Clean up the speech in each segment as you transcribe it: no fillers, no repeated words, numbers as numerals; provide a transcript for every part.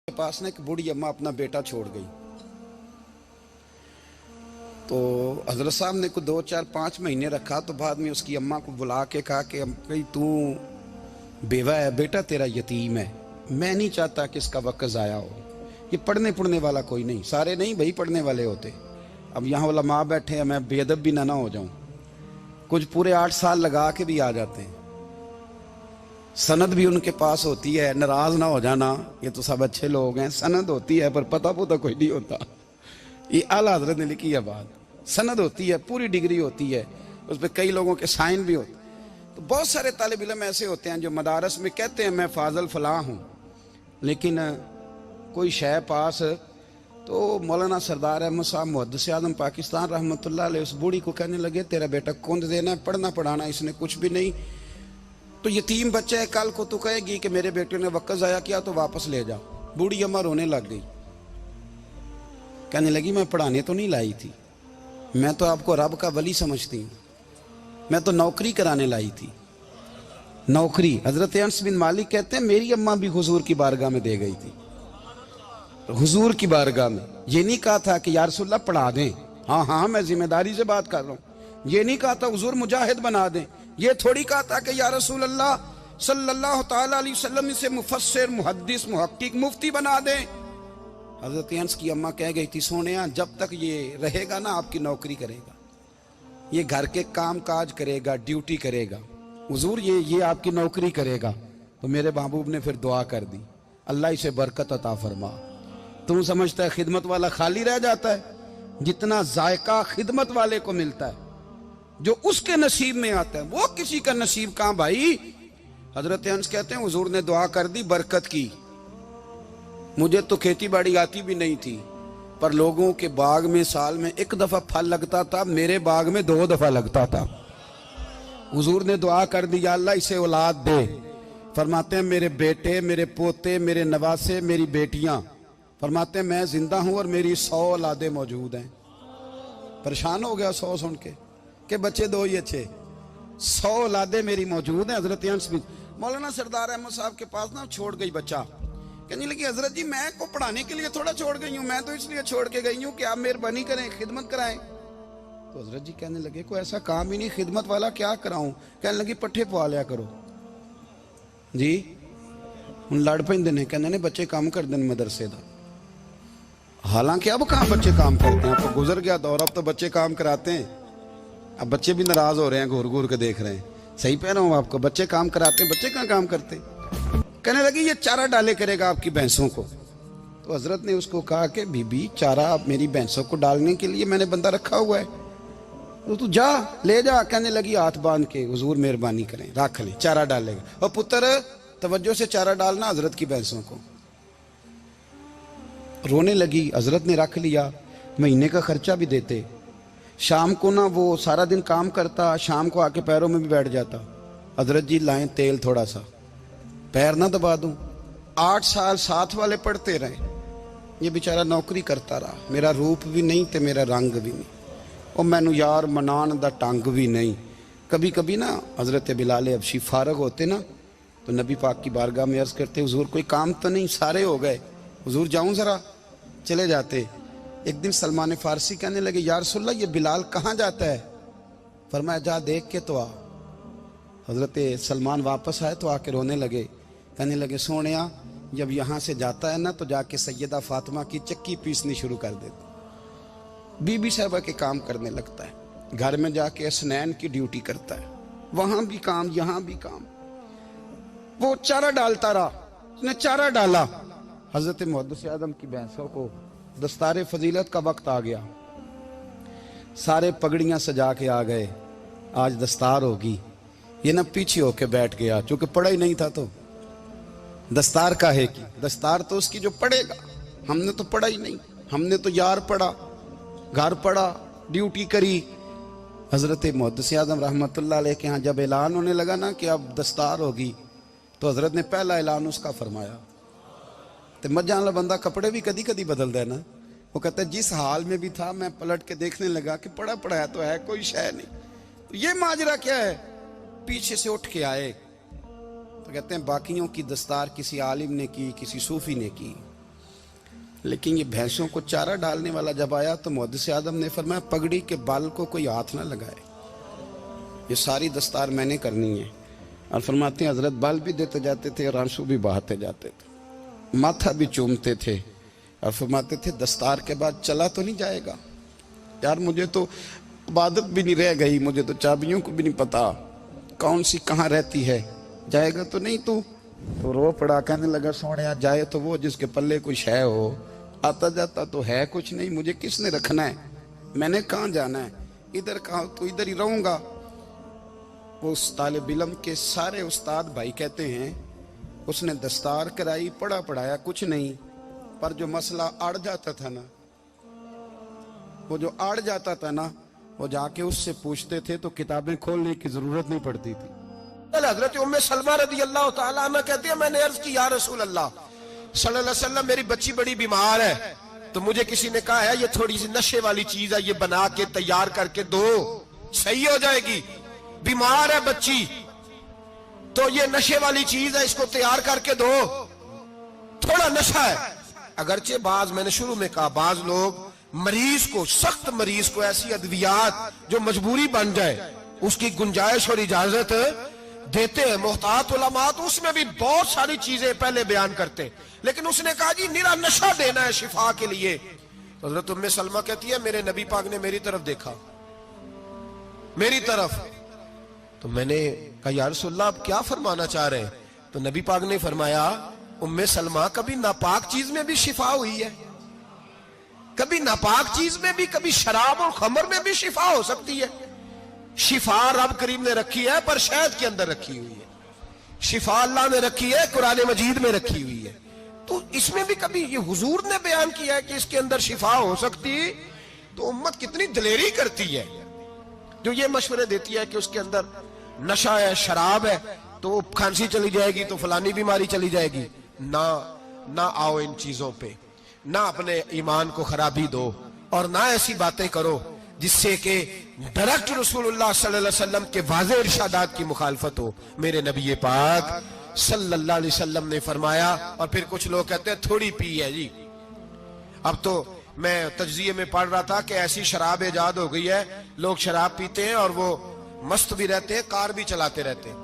کے پاس نا ایک بوڑھی اماں اپنا بیٹا چھوڑ گئی. تو حضرت صاحب نے کوئی 2 4 5 مہینے رکھا. تو بعد میں اس کی اماں کو بلا کے کہا کہ تو بیوہ ہے، بیٹا تیرا یتیم ہے، میں نہیں چاہتا کہ اس کا وقت ضائع ہو. یہ پڑھنے والا کوئی نہیں، سارے نہیں بھائی پڑھنے والے ہوتے. اب یہاں علماء بیٹھے ہیں، میں بے ادب بھی نہ ہو جاؤں. کچھ پورے 8 سال لگا کے بھی آ جاتے ہیں، سند بھی ان کے پاس ہوتی ہے. ناراض نہ ہو جانا، یہ تو سب اچھے لوگ ہیں. سند ہوتی ہے پر پتہ کوئی نہیں ہوتا. یہ اعلیٰ حضرت نے لکھی ہے بات. سند ہوتی ہے، پوری ڈگری ہوتی ہے، اس پہ کئی لوگوں کے سائن بھی ہوتے. تو بہت سارے طالب علم ایسے ہوتے ہیں جو مدارس میں کہتے ہیں میں فاضل فلاں ہوں، لیکن کوئی شے پاس. تو مولانا سردار احمد صاحب محدث اعظم پاکستان رحمۃ اللہ علیہ اس بوڑھی کو کہنے لگے تیرا بیٹا کون دینا ہے، پڑھنا پڑھانا اس نے کچھ بھی نہیں. تو یتیم بچہ ہے، کل کو تو کہے گی کہ میرے بیٹے نے وقت ضائع کیا تو واپس لے جا. بوڑھی اماں رونے لگ گئی، کہنے لگی میں پڑھانے تو نہیں لائی تھی، میں تو آپ کو رب کا ولی سمجھتی ہوں، میں تو نوکری کرانے لائی تھی. نوکری. حضرت انس بن مالک کہتے ہیں میری اماں بھی حضور کی بارگاہ میں دے گئی تھی. حضور کی بارگاہ میں یہ نہیں کہا تھا کہ یا رسول اللہ پڑھا دیں، ہاں میں ذمہ داری سے بات کر رہا ہوں. یہ نہیں کہا تھا حضور مجاہد بنا دیں. یہ تھوڑی کہا تھا کہ یا رسول اللہ صلی اللہ تعالی علیہ وسلم سے مفسر محدث محقق مفتی بنا دیں. حضرت انس کی اماں کہہ گئی تھی سونیا جب تک یہ رہے گا نا آپ کی نوکری کرے گا، یہ گھر کے کام کاج کرے گا، ڈیوٹی کرے گا. حضور یہ آپ کی نوکری کرے گا. تو میرے محبوب نے پھر دعا کر دی اللہ اسے برکت عطا فرما. تم سمجھتا ہے خدمت والا خالی رہ جاتا ہے؟ جتنا ذائقہ خدمت والے کو ملتا ہے جو اس کے نصیب میں آتا ہے وہ کسی کا نصیب کہاں بھائی. حضرت انس کہتے ہیں حضور نے دعا کر دی برکت کی. مجھے تو کھیتی باڑی آتی بھی نہیں تھی، پر لوگوں کے باغ میں سال میں 1 دفعہ پھل لگتا تھا، میرے باغ میں 2 دفعہ لگتا تھا. حضور نے دعا کر دی یا اللہ اسے اولاد دے. فرماتے ہیں میرے بیٹے، میرے پوتے، میرے نواسے، میری بیٹیاں. فرماتے ہیں میں زندہ ہوں اور میری 100 اولادیں موجود ہیں. پریشان ہو گیا 100 سن کے کہ بچے 2 ہی اچھے. 100 اولادیں میری موجود ہیں. حضرت انس بن مولانا سردار احمد صاحب کے پاس نا چھوڑ گئی بچہ. کہنے لگی حضرت جی میں کو پڑھانے کے لیے تھوڑا چھوڑ گئی ہوں، میں تو اس لیے چھوڑ کے گئی ہوں کہ آپ مہربانی کریں خدمت کرائیں. تو حضرت جی کہنے لگے کوئی ایسا کام ہی نہیں، خدمت والا کیا کراؤں. کہنے لگی پٹھے پوا لیا کرو. جی ہوں لڑ پیندے نے، کہنے نے بچے کام کر دیں مدرسے دا. حالانکہ اب کہاں بچے کام کرتے ہیں، اب تو گزر گیا دور، اب تو بچے کام کراتے ہیں. اب بچے بھی ناراض ہو رہے ہیں، گھور گھور کے دیکھ رہے ہیں. صحیح پہ رہا ہوں آپ کو، بچے کام کراتے ہیں، بچے کہاں کام کرتے. کہنے لگی یہ چارہ ڈالے کرے گا آپ کی بھینسوں کو. تو حضرت نے اس کو کہا کہ بی بی چارہ میری بھینسوں کو ڈالنے کے لیے میں نے بندہ رکھا ہوا ہے، تو جا لے جا. کہنے لگی ہاتھ باندھ کے حضور مہربانی کریں رکھ لیں چارہ ڈالے گا. اور پتر توجہ سے چارہ ڈالنا حضرت کی بھینسوں کو. رونے لگی. حضرت نے رکھ لیا، مہینے کا خرچہ بھی دیتے. شام کو نا وہ سارا دن کام کرتا، شام کو آ کے پیروں میں بھی بیٹھ جاتا. حضرت جی لائیں تیل تھوڑا سا، پیر نہ دبا دوں. 8 سال ساتھ والے پڑھتے رہے، یہ بیچارہ نوکری کرتا رہا. میرا روپ بھی نہیں تے میرا رنگ بھی نہیں، اور مینو یار منان دا ٹنگ بھی نہیں. کبھی کبھی نا حضرت بلال حبشی فارغ ہوتے نا تو نبی پاک کی بارگاہ میں عرض کرتے حضور کوئی کام تو نہیں، سارے ہو گئے، حضور جاؤں ذرا. چلے جاتے. ایک دن سلمان فارسی کہنے لگے یا رسول اللہ یہ بلال کہاں جاتا ہے. فرمایا جا دیکھ کے تو آ. حضرت سلمان واپس آئے تو آ کے رونے لگے. کہنے لگے سونیا جب یہاں سے جاتا ہے نا تو جا کے سیدہ فاطمہ کی چکی پیسنی شروع کر دیتا، بی بی صاحبہ کے کام کرنے لگتا ہے. گھر میں جا کے اسنین کی ڈیوٹی کرتا ہے، وہاں بھی کام یہاں بھی کام. وہ چارہ ڈالتا رہا، اس نے چارہ ڈالا. حضرت محدث اعظم کی بھینسوں کو دستار فضیلت کا وقت آ گیا، سارے پگڑیاں سجا کے آ گئے، آج دستار ہوگی. یہ نہ پیچھے ہو کے بیٹھ گیا، چونکہ پڑھا ہی نہیں تھا تو دستار کاہے کی. دستار تو اس کی جو پڑھے گا، ہم نے تو پڑھا ہی نہیں، ہم نے تو یار پڑھا، گھر پڑھا، ڈیوٹی کری. حضرت محدث اعظم رحمۃ اللہ علیہ کے ہاں جب اعلان ہونے لگا نا کہ اب دستار ہوگی تو حضرت نے پہلا اعلان اس کا فرمایا. تو مجھے والا بندہ کپڑے بھی کدی کدی بدل دے نا. وہ کہتا ہے جس حال میں بھی تھا میں پلٹ کے دیکھنے لگا کہ پڑھا پڑھا ہے تو ہے کوئی شے نہیں. تو یہ ماجرا کیا ہے؟ پیچھے سے اٹھ کے آئے تو کہتے ہیں باقیوں کی دستار کسی عالم نے کی، کسی صوفی نے کی، लेकिन ये भैंसों को चारा डालने वाला जब आया तो मुहद्दिस आदम ने फरमाया पगड़ी के बाल को कोई हाथ ना लगाए, ये सारी दस्तार मैंने करनी है। और फरमाते हैं हजरत बाल भी देते जाते थे और आंसू भी बहाते जाते थे, माथा भी चूमते थे और फरमाते थे दस्तार के बाद चला तो नहीं जाएगा यार, मुझे तो इबादत भी नहीं रह गई, मुझे तो चाबियों को भी नहीं पता कौन सी कहाँ रहती है, जाएगा तो नहीं तू? तो रो पड़ा, कहने लगा सोने जाए तो वो जिसके पल्ले कुछ है हो, आता जाता तो है कुछ नहीं, मुझे किसने रखना है, मैंने कहाँ जाना है, इधर कहाँ तो इधर ही रहूंगा। वो उस तालिब इल्म के सारे उस्ताद भाई कहते हैं उसने दस्तार कराई, पढ़ा पढ़ाया कुछ नहीं, पर जो मसला अड़ जाता था ना, वो जो अड़ जाता था ना, वो जाके उससे पूछते थे तो किताबें खोलने की जरूरत नहीं पड़ती थी। हजरत उम्मे सलमा रदी अल्लाह तआला अन्हा कहती है मैंने अर्ज की या रसूल अल्लाह सल्लल्लाहु अलैहि वसल्लम मेरी बच्ची बड़ी बीमार है, तो मुझे किसी ने कहा है ये थोड़ी सी नशे वाली चीज है, ये बना के तैयार करके दो सही हो जाएगी, बीमार है बच्ची तो ये नशे वाली चीज है, इसको तैयार करके दो, थोड़ा नशा है। अगरचे बाज, मैंने शुरू में कहा, बाज लोग मरीज को, सख्त मरीज को ऐसी अद्वियात जो मजबूरी बन जाए उसकी गुंजाइश और इजाजत देते हैं। मोहतात उलमा तो उसमें भी बहुत सारी चीजें पहले बयान करते, लेकिन उसने कहा जी निरा नशा देना है शिफा के लिए। तो हजरत उम्मे सलमा कहती है मेरे नबी पाक ने मेरी तरफ देखा, मेरी तरफ, तो मैंने कहा या रसूलल्लाह आप क्या फरमाना चाह रहे हैं? तो नबी पाक ने फरमाया उम्मे सलमा कभी नापाक चीज में भी शिफा हुई है, कभी नापाक चीज में भी, कभी शराब और खमर में भी शिफा हो सकती है। शिफा रब करीम ने रखी है पर शहद के अंदर रखी हुई है, शिफा अल्लाह ने रखी है कुरान मजीद में रखी हुई है, तो इसमें भी कभी ये हुजूर ने बयान किया है कि इसके अंदर शिफा हो सकती, तो उम्मत कितनी दलेरी करती है जो ये मशवरे देती है कि उसके अंदर नशा है, शराब है, तो खांसी चली जाएगी तो फलानी बीमारी चली जाएगी। ना आओ इन चीजों पे, ना अपने ईमान को खराबी दो और ना ऐसी बातें करो जिससे कि डायरेक्ट रसूलुल्लाह सल्लल्लाहु अलैहि वसल्लम के वाज़ेह इरशादात की मुखालफत हो। मेरे नबी पाक सल्लल्लाहु अलैहि वसल्लम ने फरमाया, और फिर कुछ लोग कहते हैं थोड़ी पी है जी। अब तो मैं तज्जिये में पढ़ रहा था कि ऐसी शराब इजाद हो गई है, लोग शराब पीते हैं और वो मस्त भी रहते हैं, कार भी चलाते रहते हैं,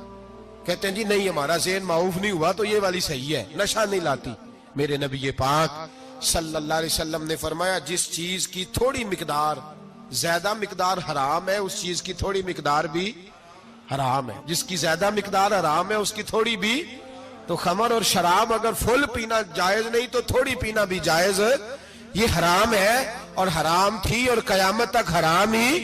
कहते हैं जी नहीं हमारा ज़हन माऊफ नहीं हुआ तो ये वाली सही है, नशा नहीं लाती। मेरे नबी पाक सल्लल्लाहु अलैहि वसल्लम ने फरमाया जिस चीज की थोड़ी मिकदार, ज्यादा मिकदार हराम है, उस चीज की थोड़ी मिकदार भी हराम है, जिसकी ज्यादा मिकदार हराम है उसकी थोड़ी भी। तो खमर और शराब अगर फुल पीना जायज नहीं तो थोड़ी पीना भी जायज, ये हराम है और हराम थी और कयामत तक हराम ही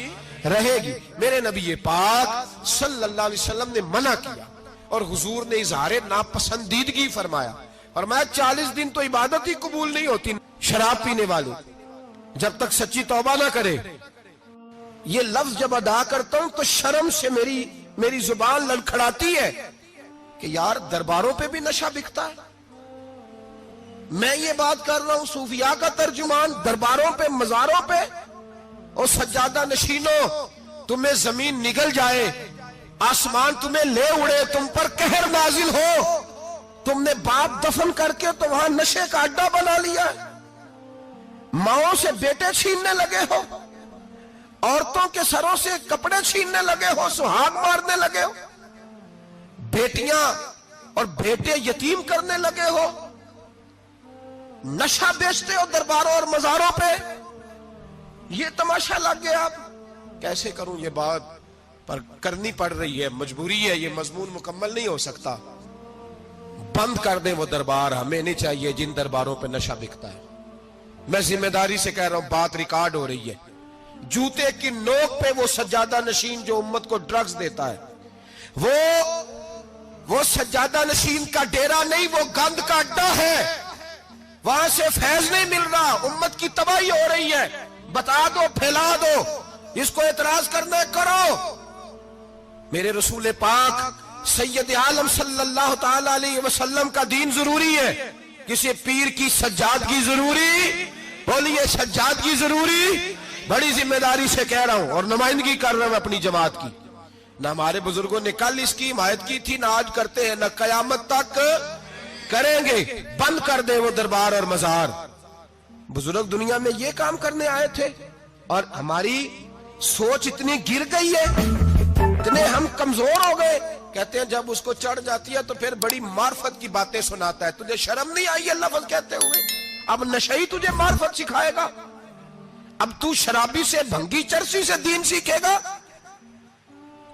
रहेगी। मेरे नबी पाक सल्लल्लाहु अलैहि वसल्लम ने मना किया और हुजूर ने इजहार नापसंदीदगी फरमाया, और मैं 40 दिन तो इबादत ही कबूल नहीं होती शराब पीने वाले जब तक सच्ची तौबा ना करे। ये लफ्ज जब अदा करता हूं तो शर्म से मेरी जुबान लड़खड़ाती है कि यार दरबारों पे भी नशा बिकता है। मैं ये बात कर रहा हूं सूफिया का तर्जुमान, दरबारों पे, मजारों पे, और सज्जादा नशीनों तुम्हें जमीन निगल जाए, आसमान तुम्हें ले उड़े, तुम पर कहर नाजिल हो, तुमने बाप दफन करके तो वहां नशे का अड्डा बना लिया, माओ से बेटे छीनने लगे हो, औरतों के सरों से कपड़े छीनने लगे हो, सुहाग मारने लगे हो, बेटियां और बेटे यतीम करने लगे हो, नशा बेचते हो दरबारों और मजारों पे, ये तमाशा लग गया। आप कैसे करूं ये बात, पर करनी पड़ रही है, मजबूरी है, ये मजमून मुकम्मल नहीं हो सकता। बंद कर दे वो दरबार, हमें नहीं चाहिए जिन दरबारों पे नशा बिकता है। मैं जिम्मेदारी से कह रहा हूं, बात रिकॉर्ड हो रही है। जूते की नोक पे वो सज्जादा नशीन जो उम्मत को ड्रग्स देता है, वो सज्जादा नशीन का डेरा नहीं, वो गंद का अड्डा है, वहां से फैज नहीं मिल रहा, उम्मत की तबाही हो रही है। बता दो, फैला दो, इसको एतराज करना है करो। मेरे रसूल पाक सैयद आलम सल्लल्लाहु ताला अलैहि वसल्लम का दीन जरूरी है, किसी पीर की सज्जादगी जरूरी, बोलिए सज्जादगी जरूरी। बड़ी जिम्मेदारी से कह रहा हूं और नुमाइंदगी कर रहा हूं अपनी जमात की। ना हमारे बुजुर्गों ने कल इसकी हिमायत की थी, ना आज करते हैं, ना कयामत तक करेंगे। बंद कर दे वो दरबार और मजार, बुजुर्ग दुनिया में ये काम करने आए थे और हमारी सोच इतनी गिर गई है, इतने हम कमजोर हो गए। कहते हैं जब उसको चढ़ जाती है तो फिर बड़ी मार्फत की बातें सुनाता है। तुझे शर्म नहीं आई है लफ्ज कहते हुए? अब नशई तुझे मार्फत सिखाएगा? अब तू शराबी से, भंगी चरसी से दीन सीखेगा?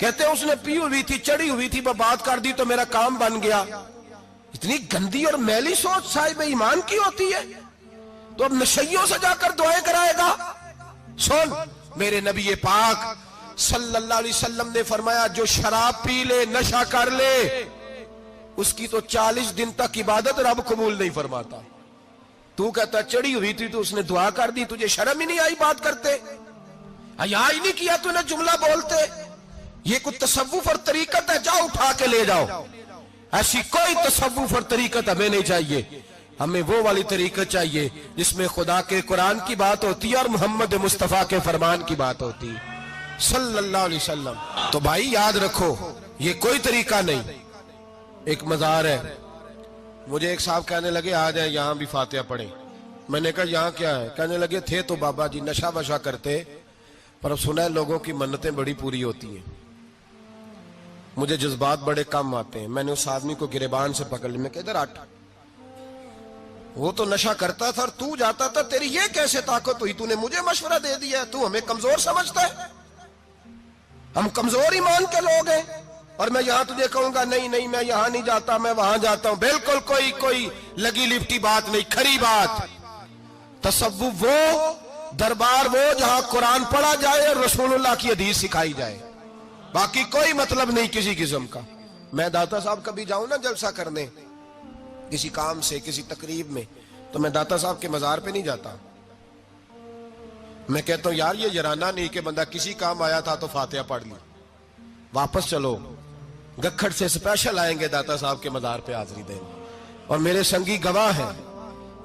कहते हैं उसने पी हुई थी, चढ़ी हुई थी, वो बात कर दी तो मेरा काम बन गया। इतनी गंदी और मैली सोच साहिब ईमान की होती है। तो अब नशइयों से जाकर दुआएं कराएगा? सुन, मेरे नबी पाक सल्लल्लाहु अलैहि वसल्लम ने फरमाया जो शराब पी ले, नशा कर ले, उसकी तो 40 दिन तक इबादत रब कबूल नहीं फरमाता। तू कहता चढ़ी हुई थी तो उसने दुआ कर दी, तुझे शर्म ही नहीं आई बात करते? हया ही नहीं किया तूने जुमला बोलते? ये कोई तसव्वुफ और तरीकत है? जाओ उठा के ले जाओ। ऐसी कोई तसव्वुफ और तरीकत हमें नहीं चाहिए। हमें वो वाली तरीकत चाहिए जिसमें खुदा के कुरान की बात होती है और मोहम्मद मुस्तफा के फरमान की बात होती है सल्लल्लाहु अलैहि वसल्लम। तो भाई याद रखो, ये कोई तरीका नहीं। एक मजार है, मुझे एक साहब कहने लगे आ जाए यहाँ भी फातिहा पढ़े। मैंने कहा यहाँ क्या है? कहने लगे थे तो बाबा जी नशा वशा करते, पर अब सुना है लोगों की मन्नतें बड़ी पूरी होती हैं। मुझे जज्बात बड़े कम आते हैं। मैंने उस आदमी को गिरेबान से पकड़ लिया, मैं इधर हट, वो तो नशा करता था और तू जाता था, तेरी ये कैसे ताकत हुई? तूने मुझे मशवरा दे दिया, तू हमें कमजोर समझता है? हम कमजोर ईमान के लोग हैं और मैं यहां तुझे कहूंगा नहीं नहीं मैं यहां नहीं जाता, मैं वहां जाता हूं। बिल्कुल कोई लगी लिपटी बात नहीं, खरी बात। तसव्वुफ वो, दरबार वो जहां कुरान पढ़ा जाए और रसूलुल्लाह की हदीस सिखाई जाए, बाकी कोई मतलब नहीं किसी किस्म का। मैं दाता साहब कभी जाऊं ना जलसा करने किसी काम से, किसी तकरीब में, तो मैं दाता साहब के मजार पे नहीं जाता। मैं कहता हूं यार ये यराना नहीं कि बंदा किसी काम आया था तो फातिहा पढ़ ली, वापस चलो। गखड़ से स्पेशल आएंगे दाता साहब के मजार पे हाजिरी देने, और मेरे संगी गवाह हैं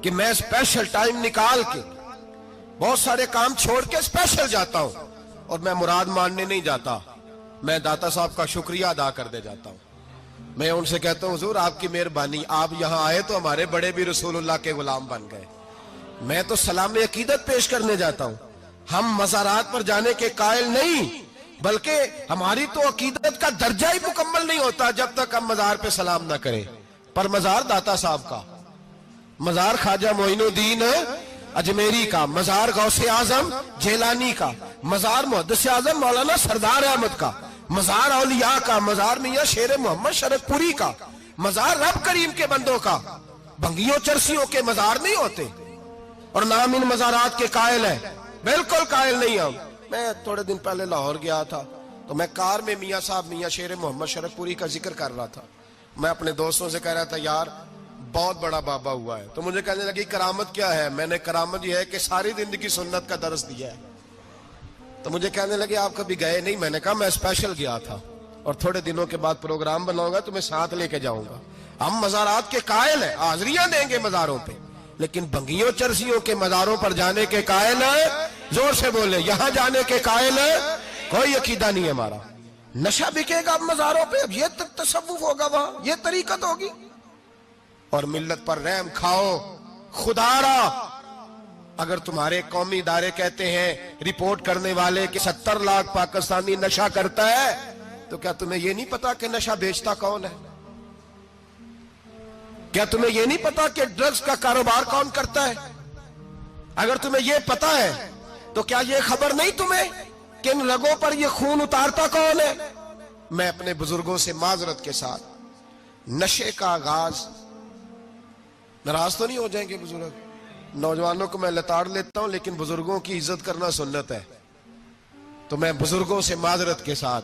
कि मैं स्पेशल टाइम निकाल के बहुत सारे काम छोड़ के स्पेशल जाता हूं। और मैं मुराद मानने नहीं जाता, मैं दाता साहब का शुक्रिया अदा कर दे जाता हूं। मैं उनसे कहता हूं हुजूर आपकी मेहरबानी, आप यहां आए तो हमारे बड़े भी रसूलुल्लाह के गुलाम बन गए। मैं तो सलाम अकीदत पेश करने जाता हूं। हम मज़ारात पर जाने के कायल नहीं, बल्कि हमारी तो अकीदत का दर्जा ही मुकम्मल नहीं होता जब तक हम मजार पे सलाम ना करें। पर मजार दाता साहब का, मजार ख्वाजा मोइनुद्दीन अजमेरी का, मजार गौसे आजम जेलानी का, मजार मुहद्दिस आजम मौलाना सरदार अहमद का, मजार औलिया का, मजार मियां शेर मोहम्मद शरफपुरी का, मजार रब करीम के बंदों का। भंगियों चरसियों के मजार नहीं होते और नाम इन मजारात के कायल है, बिल्कुल कायल नहीं हम। मैं थोड़े दिन पहले लाहौर गया था तो मैं कार में मियां साहब मियां शेर मोहम्मद शरफपुरी का जिक्र कर रहा था। मैं अपने दोस्तों से कह रहा था यार बहुत बड़ा बाबा हुआ है। तो मुझे कहने लगी करामत क्या है? मैंने करामत यह है कि सारी जिंदगी सुन्नत का दर्स दिया है। तो मुझे कहने लगे आप कभी गए नहीं? मैंने कहा मैं स्पेशल गया था और थोड़े दिनों के बाद प्रोग्राम बनाऊंगा तो मैं साथ लेके जाऊंगा। हम मजारात के कायल है, हाजिरियां देंगे मजारों पे, लेकिन भंगियों चरसियों के मजारों पर जाने के कायल है। जोर से बोले, यहां जाने के कायल है, कोई अकीदा नहीं है हमारा। नशा बिकेगा अब मजारों पे, अब ये तसव्वुफ होगा वहां, ये तरीकत होगी। और मिल्लत पर रहम खाओ खुदारा। अगर तुम्हारे कौमी इदारे कहते हैं रिपोर्ट करने वाले कि 70 लाख पाकिस्तानी नशा करता है, तो क्या तुम्हें यह नहीं पता कि नशा बेचता कौन है? क्या तुम्हें यह नहीं पता कि ड्रग्स का कारोबार कौन करता है? अगर तुम्हें यह पता है तो क्या यह खबर नहीं तुम्हें कि इन रगों पर यह खून उतारता कौन है? मैं अपने बुजुर्गों से माजरत के साथ, नशे का आगाज, नाराज तो नहीं हो जाएंगे बुजुर्ग? नौजवानों को मैं लताड़ लेता हूं, लेकिन बुजुर्गों की इज्जत करना सुन्नत है। तो मैं बुजुर्गों से माजरत के साथ,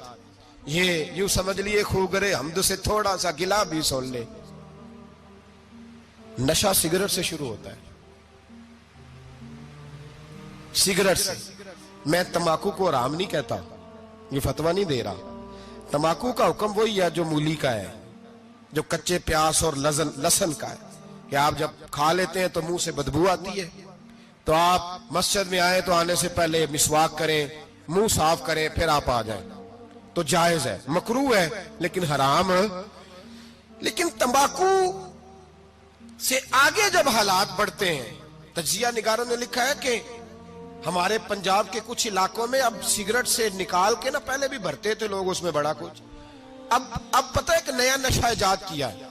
ये यूं समझ लिए खूगरे हमद से थोड़ा सा गिला भी सुन ले। नशा सिगरेट से शुरू होता है, सिगरेट से। मैं तंबाकू को हराम नहीं कहता, ये फतवा नहीं दे रहा। तंबाकू का हुक्म वही है जो मूली का है, जो कच्चे प्याज और लहसुन का है, कि आप जब खा लेते हैं तो मुंह से बदबू आती है, तो आप मस्जिद में आए तो आने से पहले मिसवाक करें, मुंह साफ करें, फिर आप आ जाएं, तो जायज है। मकरूह है लेकिन हराम। लेकिन तंबाकू से आगे जब हालात बढ़ते हैं تجزیہ نگاروں نے لکھا ہے کہ ہمارے پنجاب کے کچھ علاقوں میں اب سگریٹ سے نکال کے نا، پہلے بھی بھرتے تھے لوگ اس میں بڑا کچھ، اب پتہ ہے کہ نیا نشہ ایجاد کیا ہے،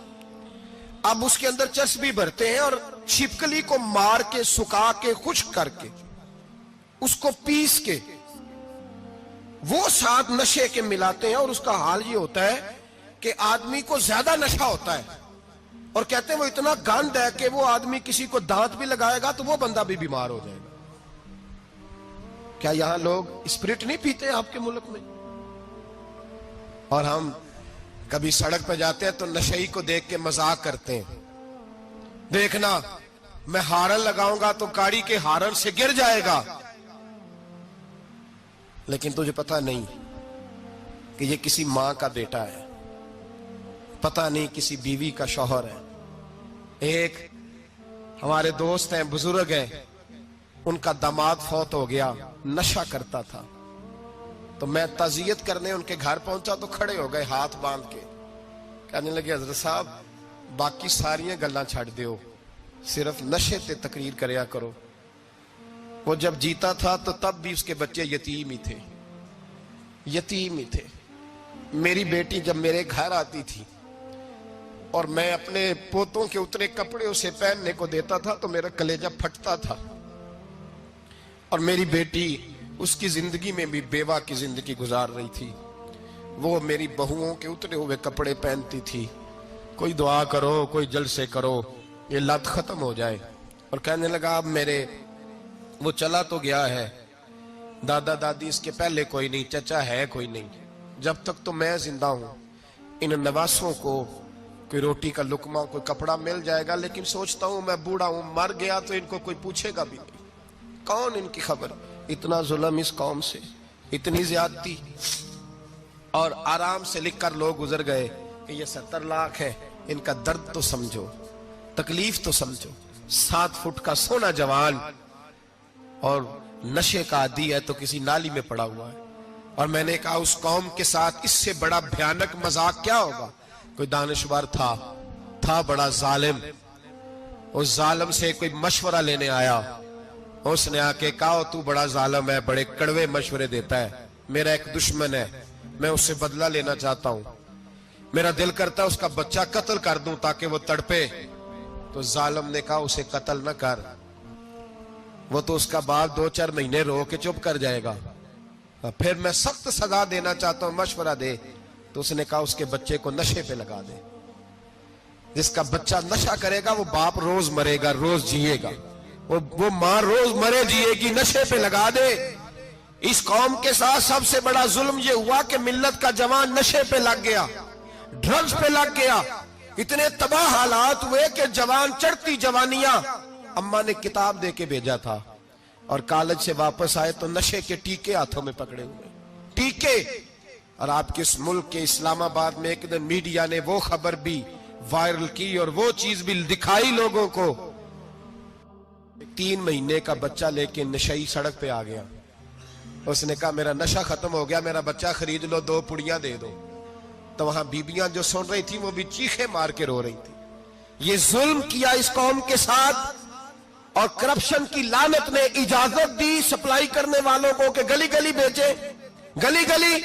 اب اس کے اندر چربی بھرتے ہیں اور چھپکلی کو مار کے سکھا کے خشک کر کے اس کو پیس کے وہ ساتھ نشے کے ملاتے ہیں، اور اس کا حال یہ ہوتا ہے کہ آدمی کو زیادہ نشہ ہوتا ہے، اور کہتے ہیں وہ اتنا گند ہے کہ وہ آدمی کسی کو دانت بھی لگائے گا تو وہ بندہ بھی بیمار ہو جائے گا۔ کیا یہاں لوگ اسپرٹ نہیں پیتے ہیں آپ کے ملک میں؟ اور ہم کبھی سڑک پہ جاتے ہیں تو نشئی کو دیکھ کے مذاق کرتے ہیں، دیکھنا میں ہارن لگاؤں گا تو گاڑی کے ہارن سے گر جائے گا، لیکن تجھے پتہ نہیں کہ یہ کسی ماں کا بیٹا ہے، پتہ نہیں کسی بیوی کا شوہر ہے۔ ایک ہمارے دوست ہیں، بزرگ ہیں، ان کا داماد فوت ہو گیا، نشہ کرتا تھا، تو میں تعزیت کرنے ان کے گھر پہنچا تو کھڑے ہو گئے ہاتھ باندھ کے، کہنے لگے حضرت صاحب باقی ساریاں گلاں چھڑ دیو، صرف نشے تے تقریر کریا کرو۔ وہ جب جیتا تھا تو تب بھی اس کے بچے یتیم ہی تھے، یتیم ہی تھے۔ میری بیٹی جب میرے گھر آتی تھی اور میں اپنے پوتوں کے اتنے کپڑے اسے پہننے کو دیتا تھا تو میرا کلیجہ پھٹتا تھا، اور میری بیٹی اس کی زندگی میں بھی بیوہ کی زندگی گزار رہی تھی، وہ میری بہوؤں کے اترے ہوئے کپڑے پہنتی تھی، کوئی دعا کرو، کوئی جلسے کرو، یہ لت ختم ہو جائے۔ اور کہنے لگا اب میرے وہ چلا تو گیا ہے، دادا دادی اس کے پہلے کوئی نہیں، چچا ہے کوئی نہیں، جب تک تو میں زندہ ہوں ان نواسوں کو کوئی روٹی کا لقمہ، کوئی کپڑا مل جائے گا، لیکن سوچتا ہوں میں بوڑھا ہوں، مر گیا تو ان کو کوئی پوچھے گا بھی نہیں، کون ان کی خبر۔ اتنا ظلم اس قوم سے، اتنی زیادتی، اور آرام سے لکھ کر لوگ گزر گئے کہ یہ 70 لاکھ ہے، ان کا درد تو سمجھو، تکلیف تو سمجھو۔ 7 فٹ کا سونا جوان اور نشے کا عادی ہے تو کسی نالی میں پڑا ہوا ہے۔ اور میں نے کہا اس قوم کے ساتھ اس سے بڑا بھیانک مذاق کیا ہوگا؟ کوئی دانشور تھا بڑا ظالم، اس ظالم سے کوئی مشورہ لینے آیا، اس نے آ کے کہا تو بڑا ظالم ہے، بڑے کڑوے مشورے دیتا ہے، میرا ایک دشمن ہے، میں اس سے بدلہ لینا چاہتا ہوں، میرا دل کرتا ہے اس کا بچہ قتل کر دوں تاکہ وہ تڑپے۔ تو ظالم نے کہا اسے قتل نہ کر، وہ تو اس کا باپ 2-4 مہینے رو کے چپ کر جائے گا، پھر میں سخت سزا دینا چاہتا ہوں، مشورہ دے۔ تو اس نے کہا اس کے بچے کو نشے پہ لگا دے، جس کا بچہ نشہ کرے گا وہ باپ روز مرے گا، روز جیے گا، وہ ماں روز مرے جیے گی، نشے پہ لگا دے۔ اس قوم کے ساتھ سب سے بڑا ظلم یہ ہوا کہ ملت کا جوان نشے پہ لگ گیا، ڈرگز پہ لگ گیا، اتنے تباہ حالات ہوئے کہ جوان چڑھتی جوانیاں، اماں نے کتاب دے کے بھیجا تھا، اور کالج سے واپس آئے تو نشے کے ٹیکے ہاتھوں میں پکڑے ہوئے، ٹیکے۔ اور آپ کے اس ملک کے اسلام آباد میں ایک دن میڈیا نے وہ خبر بھی وائرل کی اور وہ چیز بھی دکھائی لوگوں کو، 3 مہینے کا بچہ لے کے نشئی سڑک پہ آ گیا، اس نے کہا میرا نشہ ختم ہو گیا، میرا بچہ خرید لو، 2 پڑیاں دے دو۔ تو وہاں بیبیاں جو سن رہی تھی وہ بھی چیخیں مار کے رو رہی تھی۔ یہ ظلم کیا اس قوم کے ساتھ، اور کرپشن کی لعنت نے اجازت دی سپلائی کرنے والوں کو کہ گلی گلی بیچے، گلی گلی۔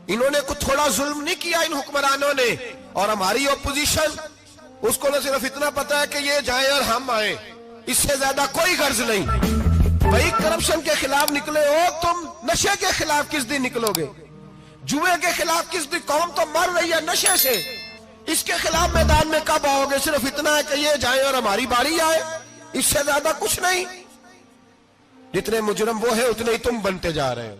انہوں نے کچھ تھوڑا ظلم نہیں کیا ان حکمرانوں نے، اور ہماری اپوزیشن اس کو نہ صرف اتنا پتا ہے کہ یہ جائیں اور ہم آئیں، اس سے زیادہ کوئی غرض نہیں۔ بھائی کرپشن کے خلاف نکلے ہو تم، نشے کے خلاف کس دن نکلو گے؟ جوئے کے خلاف کس دن؟ قوم تو مر رہی ہے نشے سے، اس کے خلاف میدان میں کب آؤ گے؟ صرف اتنا ہے کہ یہ جائیں اور ہماری باری آئے، اس سے زیادہ کچھ نہیں۔ جتنے مجرم وہ ہیں اتنے ہی تم بنتے جا رہے ہو۔